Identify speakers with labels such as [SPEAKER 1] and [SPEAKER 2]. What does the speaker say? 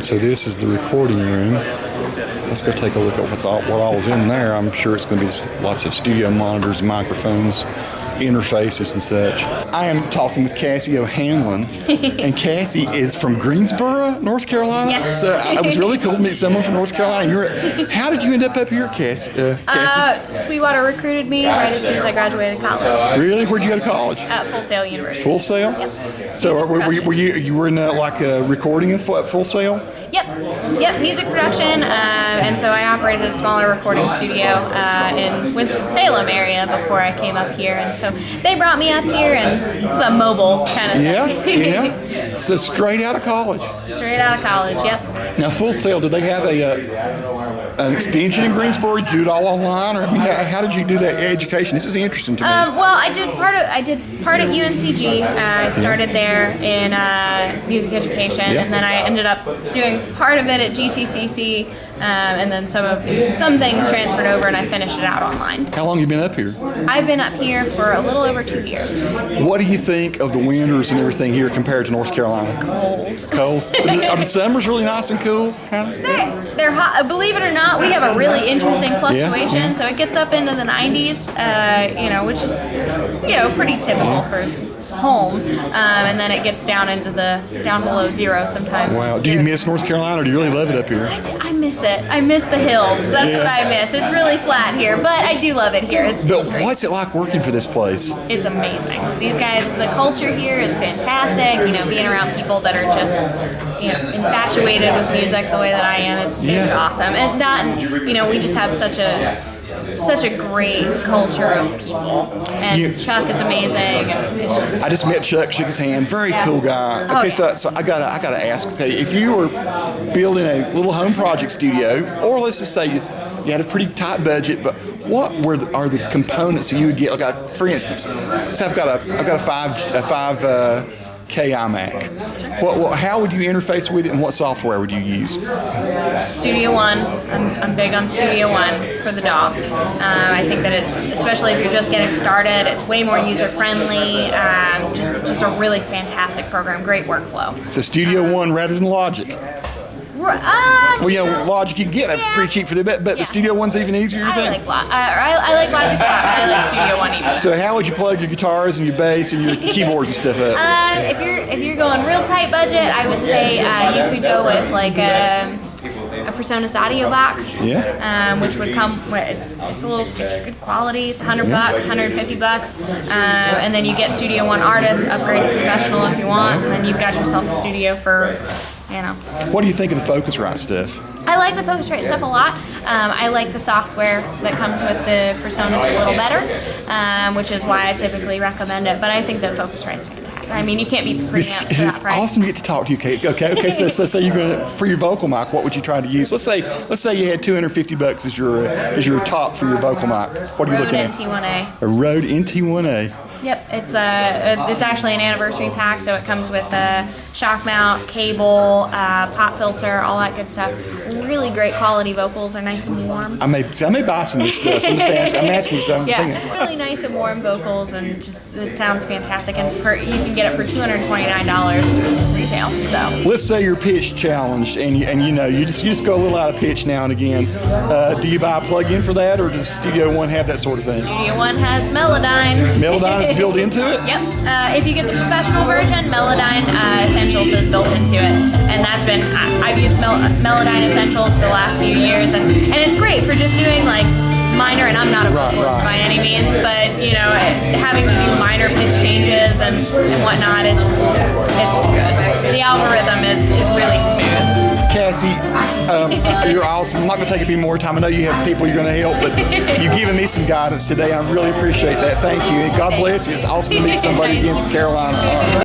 [SPEAKER 1] So this is the recording room. Let's go take a look at what all was in there. I'm sure it's going to be lots of studio monitors, microphones, interfaces and such. I am talking with Cassie O'Hanlon, and Cassie is from Greensboro, North Carolina.
[SPEAKER 2] Yes.
[SPEAKER 1] So it was really cool to meet someone from North Carolina. How did you end up here, Cassie?
[SPEAKER 2] Sweetwater recruited me right as soon as I graduated college.
[SPEAKER 1] Really? Where'd you go to college?
[SPEAKER 2] At Full Sail University.
[SPEAKER 1] Full Sail?
[SPEAKER 2] Yep.
[SPEAKER 1] So were you were in like a recording at Full Sail?
[SPEAKER 2] Yep, music production, and so I operated a smaller recording studio in Winston-Salem area before I came up here, and so they brought me up here, and it's a mobile kind of thing.
[SPEAKER 1] Yeah. So straight out of college?
[SPEAKER 2] Straight out of college, yep.
[SPEAKER 1] Now, Full Sail, did they have an extension in Greensboro? Did you do it all online, or I mean, how did you do that education? This is interesting to me.
[SPEAKER 2] Well, I did part at UNCG. I started there in music education, and then I ended up doing part of it at GTCC, and then some things transferred over, and I finished it out online.
[SPEAKER 1] How long have you been up here?
[SPEAKER 2] I've been up here for a little over 2 years.
[SPEAKER 1] What do you think of the winters and everything here compared to North Carolina?
[SPEAKER 2] It's cold.
[SPEAKER 1] Cold? Are the summers really nice and cool? Kind of?
[SPEAKER 2] They're hot. Believe it or not, we have a really interesting fluctuation. So it gets up into the 90s, which is pretty typical for home, and then it gets down below zero sometimes.
[SPEAKER 1] Wow. Do you miss North Carolina, or do you really love it up here?
[SPEAKER 2] I miss it. I miss the hills. That's what I miss. It's really flat here, but I do love it here.
[SPEAKER 1] But what's it like working for this place?
[SPEAKER 2] It's amazing. These guys, the culture here is fantastic. Being around people that are just infatuated with music the way that I am, it's awesome. And we just have such a great culture of people, and Chuck is amazing. And
[SPEAKER 1] I just met Chuck, shook his hand. Very cool guy. Okay, so I gotta ask. Okay, if you were building a little home project studio, or let's just say you had a pretty tight budget, but what are the components that you would get? Like, for instance, so I've got a 5K iMac. How would you interface with it, and what software would you use?
[SPEAKER 2] Studio One. I'm big on Studio One for the dog. I think that it's, especially if you're just getting started, it's way more user friendly. Just a really fantastic program. Great workflow.
[SPEAKER 1] So Studio One rather than Logic. Logic you can get pretty cheap for the bit, but the Studio One's even easier. You think?
[SPEAKER 2] I like Logic a lot, but I like Studio One even.
[SPEAKER 1] So how would you plug your guitars and your bass and your keyboards and stuff up?
[SPEAKER 2] If you're going real tight budget, I would say you could go with like a PreSonus audio box, which would come. It's a good quality. It's $100, $150, and then you get Studio One Artist, upgrade to professional if you want, and then you've got yourself a studio for.
[SPEAKER 1] What do you think of the Focusrite stuff?
[SPEAKER 2] I like the Focusrite stuff a lot. I like the software that comes with the PreSonus a little better, which is why I typically recommend it. But I think the Focusrite's fantastic. I mean, you can't beat the preamps for that price.
[SPEAKER 1] Awesome to get to talk to you, Kate. Okay. So say you're gonna, for your vocal mic, what would you try to use? Let's say you had $250 as your top for your vocal mic. What are you looking at?
[SPEAKER 2] Rode NT1A.
[SPEAKER 1] A Rode NT1A.
[SPEAKER 2] Yep, it's actually an anniversary pack, so it comes with a shock mount, cable, pop filter, all that good stuff. Really great quality vocals, are nice and warm.
[SPEAKER 1] I may buy some of this stuff. So I'm asking something.
[SPEAKER 2] Yeah, really nice and warm vocals, and just it sounds fantastic. And you can get it for $229 retail. So
[SPEAKER 1] let's say you're pitch challenged, and you just go a little out of pitch now and again. Do you buy a plug-in for that, or does Studio One have that sort of thing?
[SPEAKER 2] Studio One has Melodyne.
[SPEAKER 1] Melodyne is built into it?
[SPEAKER 2] Yep. If you get the professional version, Melodyne Essentials is built into it, and that's been I've used Melodyne Essentials for the last few years, and it's great for just doing like minor, and I'm not a vocalist by any means, but having to do minor pitch changes and whatnot, it's good. The algorithm is really smooth.
[SPEAKER 1] Cassie, you're awesome. I'm not going to take up any more time. I know you have people you're going to help, but you've given me some guidance today. I really appreciate that. Thank you. And God bless you. It's awesome to meet somebody again from Carolina.